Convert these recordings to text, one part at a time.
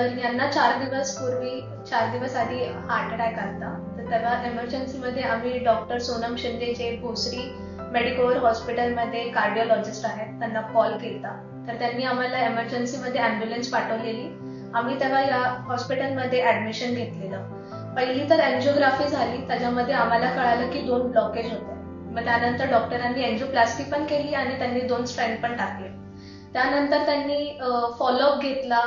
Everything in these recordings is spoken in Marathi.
तर यांना 4 दिवस आधी हार्ट अटॅक आला. तर तेव्हा एमर्जन्सीमध्ये आम्ही डॉक्टर सोनम शिंदे जे भोसरी मेडिकोर हॉस्पिटलमध्ये कार्डिओलॉजिस्ट आहेत त्यांना कॉल केला. तर त्यांनी आम्हाला एमर्जन्सीमध्ये ॲम्ब्युलन्स पाठवलेली. आम्ही तेव्हा या हॉस्पिटलमध्ये ॲडमिशन घेतलेलं. पहिली तर एन्जिओग्राफी झाली, त्याच्यामध्ये आम्हाला कळालं की 2 ब्लॉकेज होते. मग त्यानंतर डॉक्टरांनी एन्जिओप्लास्टी पण केली आणि त्यांनी 2 स्टेंट पण टाकले. त्यानंतर त्यांनी फॉलोअप घेतला,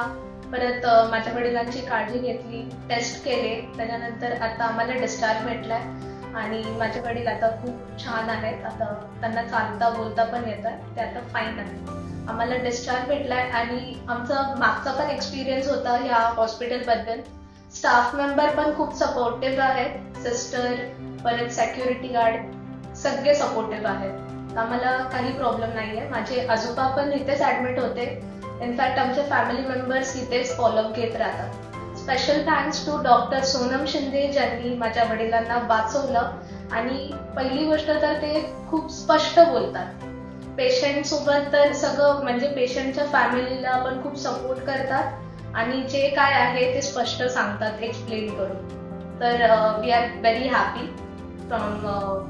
परत माझ्या वडिलांची काळजी घेतली, टेस्ट केले. त्याच्यानंतर आता आम्हाला डिस्चार्ज भेटलाय आणि माझे वडील आता खूप छान आहेत. आता त्यांना चालता बोलता पण येतं, ते आता फाईन आहे. आम्हाला डिस्चार्ज भेटलाय आणि आमचा मागचा पण एक्सपिरियन्स होता या हॉस्पिटलबद्दल. स्टाफ मेंबर पण खूप सपोर्टिव्ह आहेत, सिस्टर परत सेक्युरिटी गार्ड सगळे सपोर्टिव्ह आहेत. आम्हाला काही प्रॉब्लेम नाहीये. माझे आजोबा पण इथेच ऍडमिट होते. इनफॅक्ट आमचे फॅमिली मेंबर्स इथेच फॉलोअप घेत राहतात. Special thanks to doctor Sonam Shinde ज्यांनी माझ्या वडिलांना वाचवलं. आणि पहिली गोष्ट तर ते खूप स्पष्ट बोलतात. पेशंट सोबत तर सगळं म्हणजे पेशंटच्या फॅमिलीला पण खूप सपोर्ट करतात आणि जे काय आहे ते स्पष्ट सांगतात, एक्सप्लेन करून. तर we are very happy from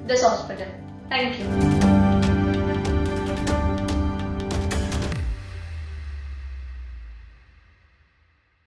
this hospital. Thank you.